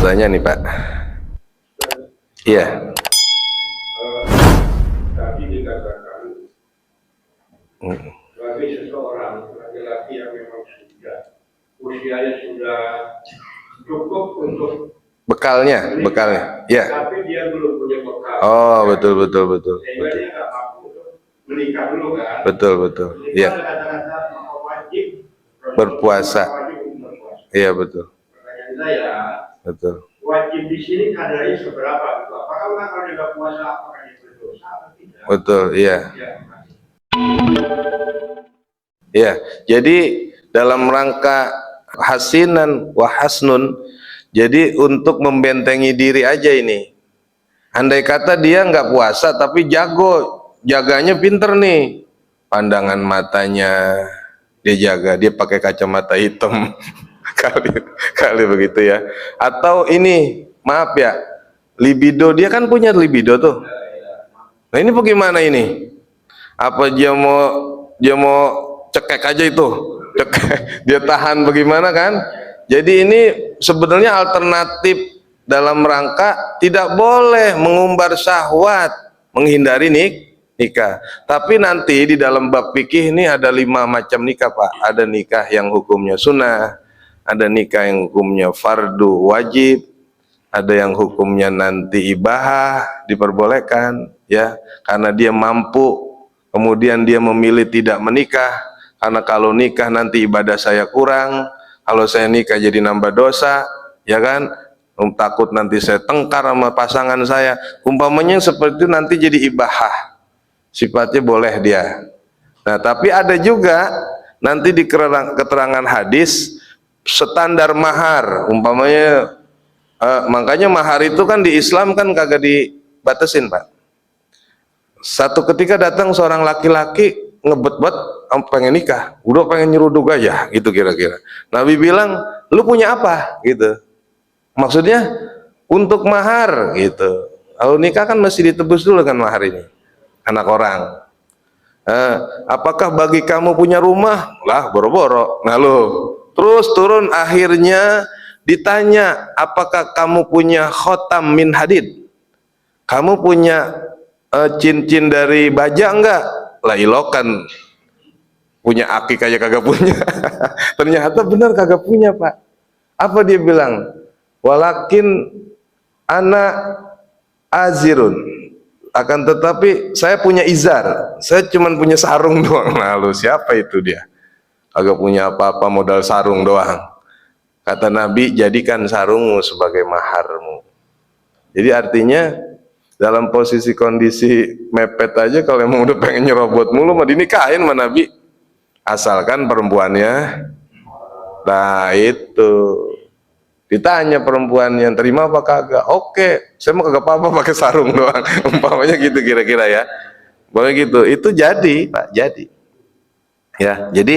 bahasanya nih Pak. Iya. Tadi dikatakan bagi seseorang laki-laki yang memang sudah usianya sudah cukup untuk Bekalnya. Ya. tapi dia belum punya bekal. Oh, betul. Sehingga dia nggak mampu untuk menikah dulu kan. Betul. Iya. Kata-kata wajib Berpuasa. Iya, betul. Pertanyaan saya, Betul. wajib di sini kadarnya seberapa? Apakah orang kalau tidak puasa apakah dia berdosa atau tidak? Betul, iya. Ya. Ya, jadi dalam rangka hasinan wa hasnun, jadi untuk membentengi diri aja ini. Andai kata dia nggak puasa tapi jago, jaganya pinter nih, pandangan matanya dia jaga, dia pakai kacamata hitam kali begitu ya. Atau ini, maaf ya, libido, dia kan punya libido tuh. Nah ini bagaimana ini? Apa dia mau cekek aja itu, cekek, dia tahan bagaimana kan? Jadi ini sebenarnya alternatif dalam rangka tidak boleh mengumbar syahwat, menghindari nikah. Tapi nanti di dalam bab fikih ini ada 5 macam nikah Pak. Ada nikah yang hukumnya sunnah, ada nikah yang hukumnya fardu wajib, ada yang hukumnya nanti ibahah, diperbolehkan ya, karena dia mampu. Kemudian dia memilih tidak menikah, karena kalau nikah nanti ibadah saya kurang, kalau saya nikah jadi nambah dosa, ya kan? Takut nanti saya tengkar sama pasangan saya. Umpamanya seperti itu nanti jadi ibahah, sifatnya boleh dia. Nah tapi ada juga nanti di keterangan hadis standar mahar, umpamanya makanya mahar itu kan di Islam kan kagak dibatasin Pak. Satu ketika datang seorang laki-laki ngebet-bet pengen nikah, udah pengen nyeruduk aja gitu kira-kira. Nabi bilang, lu punya apa gitu, maksudnya untuk mahar gitu. Kalau nikah kan mesti ditebus dulu kan mahar ini, anak orang. Apakah bagi kamu punya rumah? Lah boro-boro. Nah lo terus turun, akhirnya ditanya, apakah kamu punya khotam min hadid? Kamu punya cincin dari baja enggak? Lah ilokan, punya akik aja kagak punya. Ternyata benar kagak punya Pak. Apa dia bilang? Walakin anak azirun, akan tetapi saya punya izar, saya cuman punya sarung doang. Lalu siapa itu dia? Kagak punya apa-apa, modal sarung doang. Kata Nabi, jadikan sarungmu sebagai maharmu. Jadi artinya dalam posisi kondisi mepet aja, kalau emang udah pengen nyerobot mulu mah dinikahin sama Nabi, asalkan perempuannya. Nah itu ditanya perempuan yang terima apa kagak, oke, saya mau kagak apa-apa pakai sarung doang. Umpamanya gitu kira-kira ya, boleh gitu. Itu jadi Pak, jadi ya. Jadi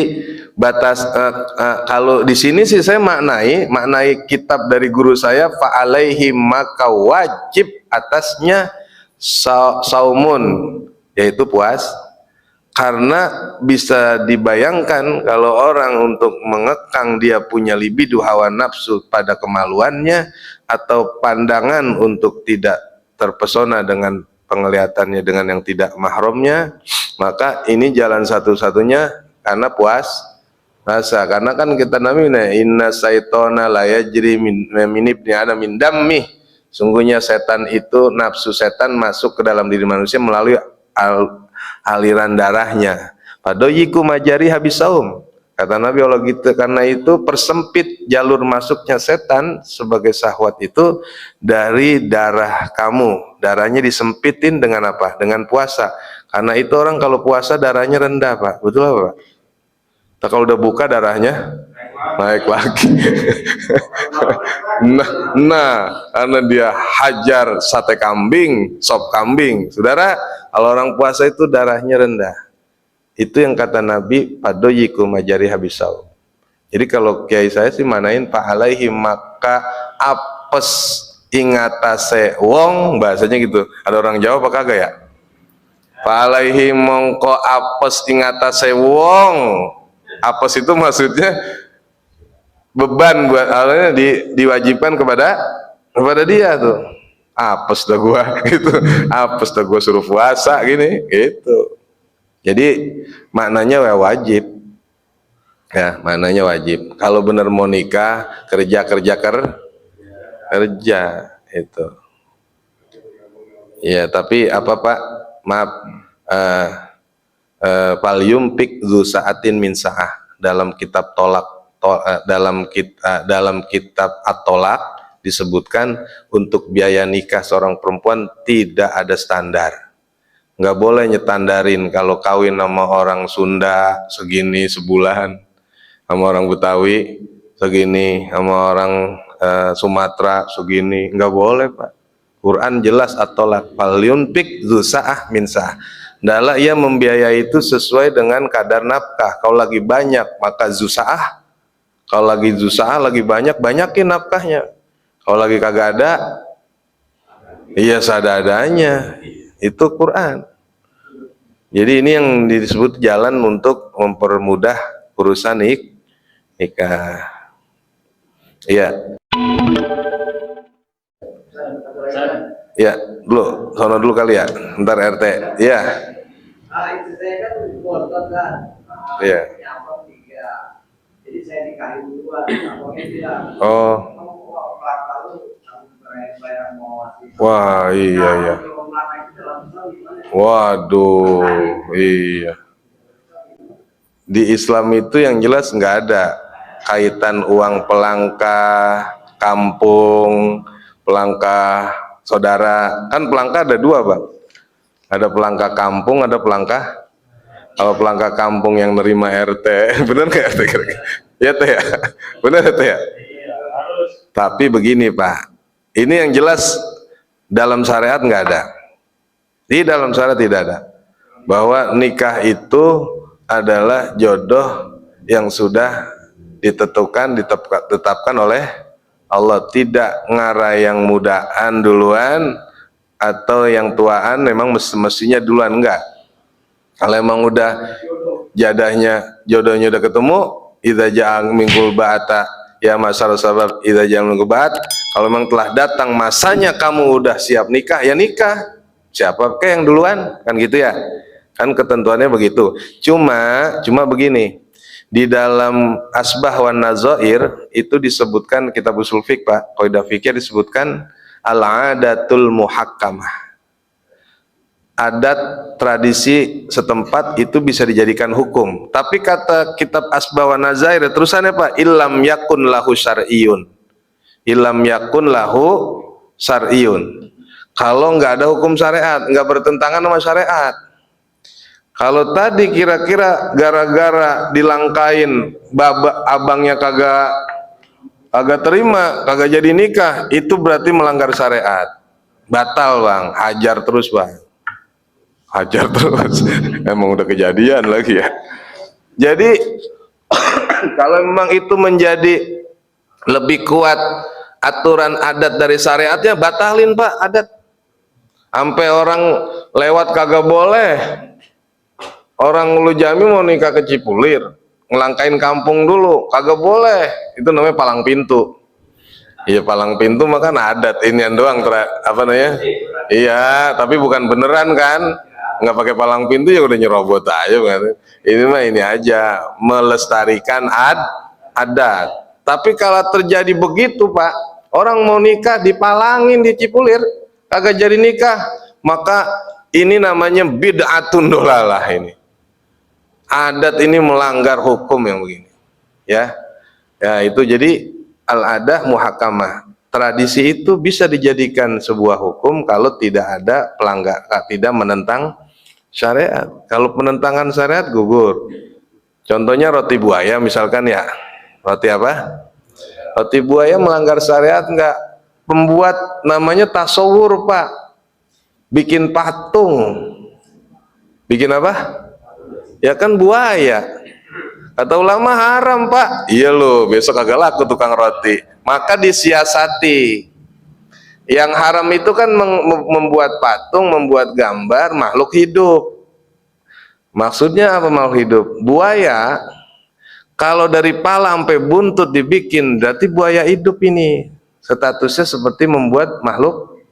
batas kalau di sini sih saya maknai kitab dari guru saya, fa'alaihi, maka wajib atasnya saumun, yaitu puas. Karena bisa dibayangkan kalau orang untuk mengekang dia punya libido, hawa nafsu pada kemaluannya, atau pandangan untuk tidak terpesona dengan penglihatannya dengan yang tidak mahramnya, maka ini jalan satu-satunya karena puas rasa. Karena kan kita namanya inna syaitona la yajri min ibni adam min dammi, sungguhnya setan itu, nafsu setan masuk ke dalam diri manusia melalui aliran darahnya. Padoyiku majari habis saum, kata Nabi Allah gitu. Karena itu persempit jalur masuknya setan sebagai syahwat itu dari darah kamu. Darahnya disempitin dengan apa? Dengan puasa. Karena itu orang kalau puasa darahnya rendah Pak. Betul apa Pak? Nah, kalau udah buka darahnya naik lagi. nah, karena dia hajar sate kambing, sop kambing. Saudara, kalau orang puasa itu darahnya rendah. Itu yang kata Nabi, padoyiku majari habisau. Jadi kalau kiai saya sih manain pahalaihi, maka apes ingatase wong, bahasanya gitu. Ada orang Jawa apa kagak ya? Pahalaihi mongko apes ingatase wong. Apes itu maksudnya beban buat, awalnya diwajibkan kepada Kepada dia tuh, apes dah gua gitu, apes dah gua suruh puasa gini gitu. Jadi maknanya wajib ya, maknanya wajib. Kalau benar mau nikah, kerja itu ya. Tapi apa Pak, maaf, eh, fal yumpik dzu sa'atin min sa'ah, dalam kitab dalam kitab at-tolak disebutkan untuk biaya nikah seorang perempuan tidak ada standar. Nggak boleh nyetandarin, kalau kawin sama orang Sunda segini sebulan, sama orang Betawi segini, sama orang Sumatera segini. Nggak boleh Pak. Quran jelas at-tolak, fal yunfik dzu sa'ah min sa'ah. Adalah ia membiayai itu sesuai dengan kadar nafkah. Kalau lagi banyak maka zusaah, kalau lagi zusaah lagi banyakin nafkahnya. Kalau lagi kagak ada, iya sadadanya. Itu Quran. Jadi ini yang disebut jalan untuk mempermudah urusan nikah. Iya. Ya, dulu, sono dulu kali ya. Ntar RT. Iya. Itu saya kan botot kan. Iya. Jadi saya nikahin duluan, pokoknya dia. Oh. Wah, iya. Waduh, iya. Di Islam itu yang jelas nggak ada kaitan uang pelangkah kampung, pelangkah saudara. Kan pelangkah ada dua Bang, ada pelangkah kampung, ada pelangkah. Kalau pelangkah kampung yang nerima RT, benar nggak RT kira-kira? Ya Teh ya, benar Teh ya. Tapi begini Pak, ini yang jelas dalam syariat nggak ada. Di dalam syariat tidak ada bahwa nikah itu adalah jodoh yang sudah ditetapkan oleh Allah. Tidak ngarah yang mudaan duluan atau yang tuaan memang mestinya duluan, enggak. Kalau emang udah jodohnya udah ketemu, idza ja'a mingkul ba'ata ya masyar sabab, idza ja'a mingkul ba'at, kalau memang telah datang masanya kamu udah siap nikah, ya nikah. Siapa yang duluan, kan gitu ya. Kan ketentuannya begitu. Cuma begini, di dalam asbah wan nazair itu disebutkan, kitab usul fiqh Pak, kaidah fikih disebutkan al-adatul muhakkamah. Adat tradisi setempat itu bisa dijadikan hukum. Tapi kata kitab asbah wan nazair terusannya Pak, illam yakun lahu syar'iyun. Illam yakun lahu syar'iyun. Kalau nggak ada hukum syariat, nggak bertentangan sama syariat. Kalau tadi kira-kira gara-gara dilangkain abangnya kagak terima, kagak jadi nikah, itu berarti melanggar syariat. Batal Bang, hajar terus Bang. Hajar terus. Emang udah kejadian lagi ya. Jadi kalau memang itu menjadi lebih kuat aturan adat dari syariatnya, batalin Pak adat. Sampai orang lewat kagak boleh. Orang Ulu Jami mau nikah ke Cipulir, ngelangkain kampung dulu, kagak boleh. Itu namanya palang pintu. Iya palang pintu makan adat inian doang, apa namanya? Iya, tapi bukan beneran kan? Nggak pakai palang pintu ya udah nyerobot aja kan. Ini mah ini aja melestarikan adat. Tapi kalau terjadi begitu Pak, orang mau nikah dipalangin di Cipulir, kagak jadi nikah, maka ini namanya bid'atun dolalah. Ini adat ini melanggar hukum yang begini ya. Ya itu jadi al-adah muhakamah. Tradisi itu bisa dijadikan sebuah hukum kalau tidak ada pelanggar, tidak menentang syariat. Kalau penentangan syariat gugur. Contohnya roti buaya misalkan ya. Roti apa? Roti buaya melanggar syariat enggak? Pembuat namanya tasawur Pak, bikin patung. Bikin apa? Ya kan buaya. Kata ulama haram Pak. Iya loh, besok agak laku tukang roti. Maka disiasati. Yang haram itu kan membuat patung, membuat gambar makhluk hidup. Maksudnya apa makhluk hidup? Buaya kalau dari pala sampai buntut dibikin, berarti buaya hidup ini. statusnya seperti membuat makhluk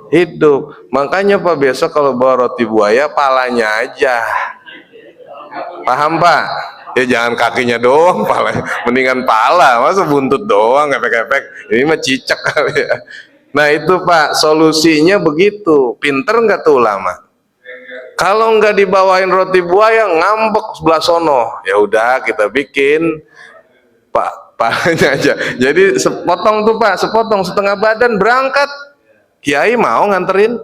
hidup. Makanya Pak, besok kalau bawa roti buaya palanya aja, paham Pak? Ya jangan kakinya doang, pala, mendingan pala, masa buntut doang efek-efek, ini mah cicak kali ya. Nah itu Pak, solusinya begitu. Pinter nggak tuh ulama? Kalau nggak dibawain roti buaya, ngambek sebelah sono. Ya udah kita bikin Pak palanya aja. Jadi sepotong tuh Pak, sepotong setengah badan berangkat. Kiai mau nganterin.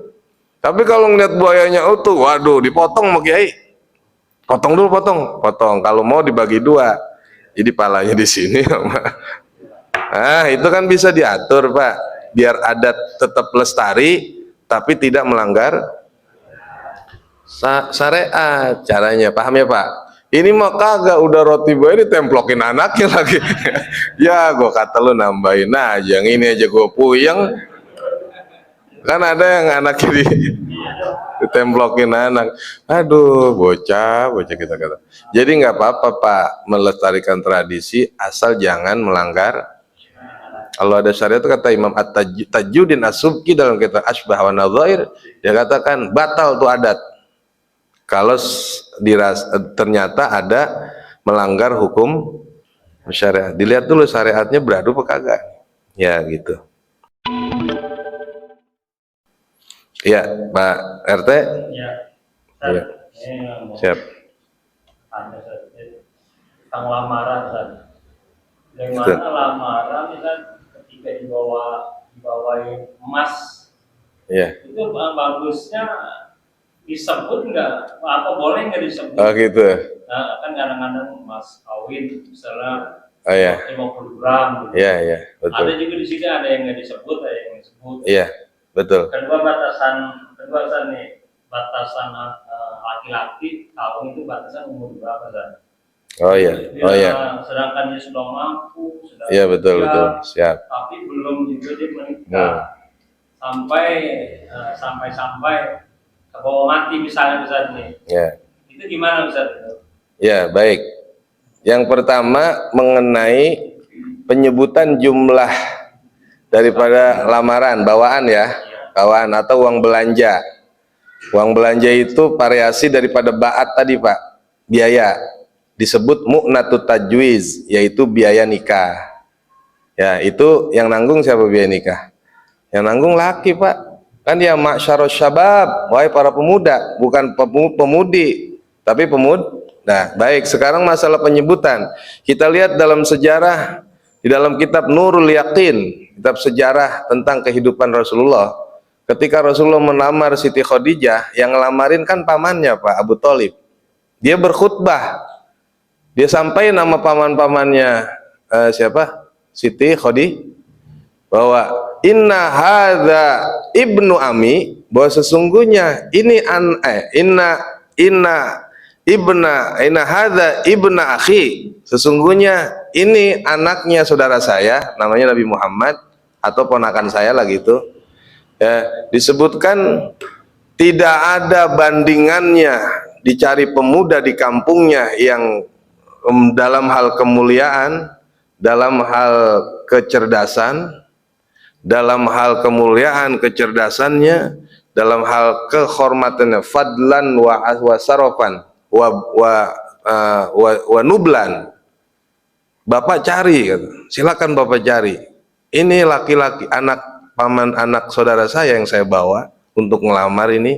Tapi kalau ngeliat buayanya utuh, waduh, dipotong sama Kiai. Potong dulu, potong. Kalau mau dibagi dua. Jadi palanya di sini. Nah, itu kan bisa diatur Pak, biar adat tetap lestari, tapi tidak melanggar syariat. Caranya, paham ya Pak? Ini mah kagak, udah roti buaya ditemplokin anaknya lagi. Ya, gua kata lu nambahin aja, yang ini aja gua puyeng. Kan ada yang anaknya ditemplokin anak. Aduh, bocah kita kata. Jadi nggak apa-apa Pak, melestarikan tradisi asal jangan melanggar. Kalau ada syariat itu kata Imam At-Tajuddin As-Subki dalam kitab Asbah wa Nadzair, dia katakan batal tuh adat kalau ternyata ada melanggar hukum syariat. Dilihat dulu syariatnya beradu apa kagak. Ya gitu. Ya, Pak RT. Ya, Ya. Siap. Ada tentang lamaran, yang mana lamaran kan ketika dibawain emas, Ya. itu bagusnya disebut nggak? Apa boleh nggak disebut? Oh gitu. Nah, kan kadang-kadang emas kawin misalnya Oh ya. 50 gram gitu. Ya, betul. Ada juga di sini ada yang nggak disebut, ada yang disebut. Iya, betul. Kedua nih, batasan laki-laki kawin itu batasan umur berapa San? Oh iya. Sedangkan dia sudah mampu, sudah Iya betul. Siap. tapi belum juga dia menikah. Sampai ke bawah mati misalnya Ustaz nih. Ya. Itu gimana Ustaz? Ya, baik. Yang pertama mengenai penyebutan jumlah daripada lamaran, bawaan ya. Bawaan atau uang belanja. Uang belanja itu variasi daripada ba'at tadi Pak, biaya. Disebut mu'natut tajwiz, yaitu biaya nikah. Ya, itu yang nanggung siapa biaya nikah? Yang nanggung laki Pak. Kan dia ma'syarus syabab, wahai para pemuda, bukan pemudi, tapi pemuda. Nah, baik, sekarang masalah penyebutan. Kita lihat dalam sejarah, di dalam kitab Nurul Yaqin, kitab sejarah tentang kehidupan Rasulullah. Ketika Rasulullah melamar Siti Khadijah, yang ngelamarin kan pamannya Pak, Abu Thalib. Dia berkhutbah. Dia sampaikan nama paman-pamannya siapa? Siti Khadijah, bahwa inna hadza ibnu ami, bahwa sesungguhnya ini inna hadza ibna akhi, sesungguhnya ini anaknya saudara saya, namanya Nabi Muhammad atau ponakan saya lah gitu. Ya, disebutkan tidak ada bandingannya dicari pemuda di kampungnya yang dalam hal kemuliaan, dalam hal kecerdasan, dalam hal kemuliaan kecerdasannya, dalam hal kehormatannya, fadlan wa sarofan wa nublan. Bapak cari, silakan Bapak cari. Ini laki-laki anak paman anak saudara saya yang saya bawa untuk ngelamar ini.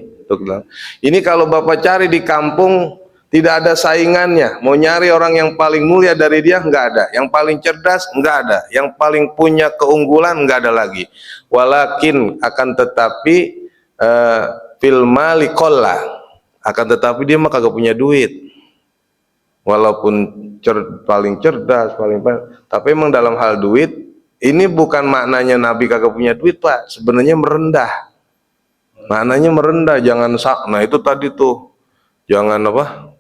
Ini kalau Bapak cari di kampung tidak ada saingannya. Mau nyari orang yang paling mulia dari dia nggak ada, yang paling cerdas nggak ada, yang paling punya keunggulan nggak ada lagi. Walakin akan tetapi fil mali qalla, akan tetapi dia mah kagak punya duit. Walaupun paling cerdas, tapi emang dalam hal duit ini bukan maknanya Nabi kagak punya duit Pak, sebenarnya merendah. Maknanya merendah, jangan nah itu tadi tuh, jangan apa?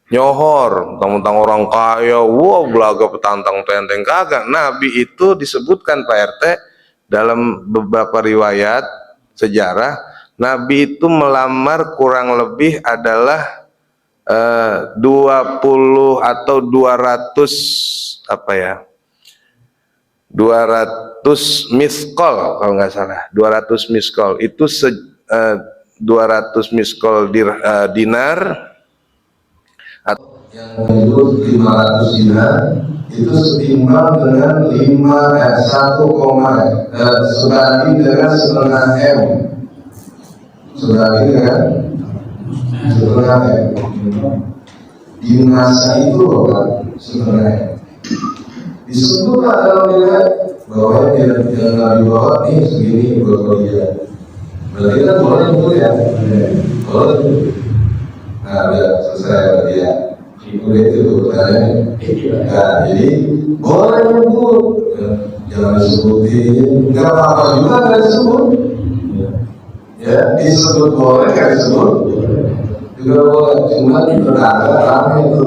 Nyohor, tentang orang kaya, wow belaga petantang tenteng, kagak. Nabi itu disebutkan Pak RT dalam beberapa riwayat sejarah, Nabi itu melamar kurang lebih adalah 20 atau 200 apa ya? 200 miskol kalau nggak salah, 200 miskol itu 200 miskol dinar atau yang menyebut 500 dinar itu setimbang dengan 1, sebanding dengan setengah M, sebanding dengan setengah M. Di masa itu loh kan setengah M. Disebutlah dalam riwayat bahwa yang Nabi bawa ini segini buat dia. Berarti kan boleh itu ya, boleh. Nah, udah selesai dia. Udah itu kebetulannya. Nah, jadi boleh itu. Jangan disebutin. Nggak apa-apa juga nggak disebut. Ya, disebut boleh nggak disebut juga boleh. Cuma berada ramai itu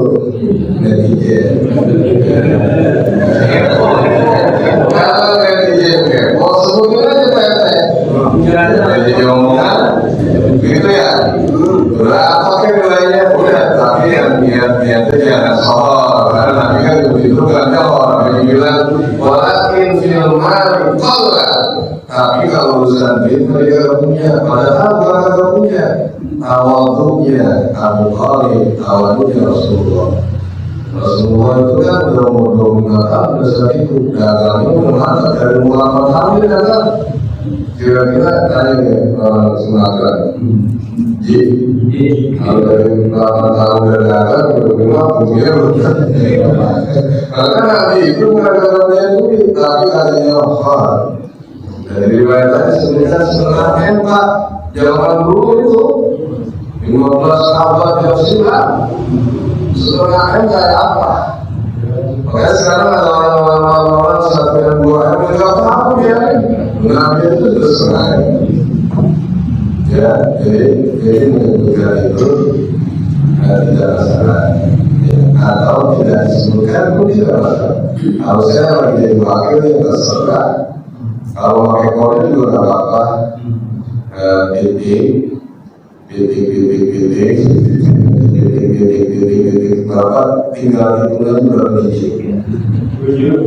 netizen. Kalau netizen kepo, sebutin aja Pak. Jadi omongan, begitu ya. Berapa kan nilainya? Udah, tapi yang niatnya jangan soal, karena Nabi kan begitu kan orang yang bilang, walakin fil mali qalla. Tapi kalau urusan duit mereka punya, padahal mereka punya. Awalnya Abu Khalid, awalnya Rasulullah. Rasulullah itu kan udah umur 25 tahun, udah saat itu dagangnya udah mantap dari umur 8 tahun dia dagang. Kira-kira tanya nih orang Sumatera, kalau dari 8 tahun udah dagang, udah punya karena Nabi itu mereka punya duit, tapi adanya wafat. Dari riwayat tadi sebenarnya setengah M Pak, zaman dulu itu 15 sahabat yang silam setengah M kayak apa? Makanya sekarang ada orang-orang 1 dan 2 M yang gak tahu ya. Nabi itu sudah setengah M. Ya, jadi menyebutkan itu tidak masalah. Atau tidak disebutkan pun tidak masalah. Harusnya lagi jadi wakil yang terserah. Kalau pakai kode juga nggak apa-apa. Bapak tinggal hitungan berapa biji? Itu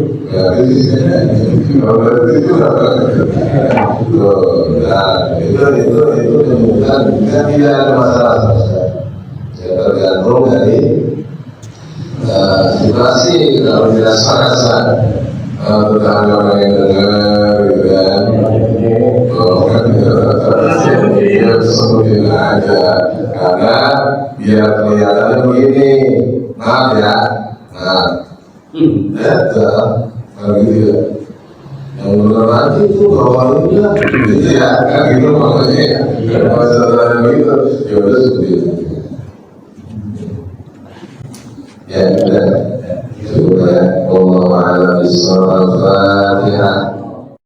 menunjukkan tidak ada masalah. Tergantung dari situasi. Kalau tidak sangat tetangga orang yang dengar, gitu kan? Kalau kan dia sebutin aja, karena biar kelihatannya begini, maaf ya, nah, kalau gitu ya, yang benar nanti itu bawainnya, gitu ya, kan gitu makanya ya, kalau setelah begitu, ya udah seperti itu. Ya, udah. Semoga Allah Ta'ala bisa al-Fatihah.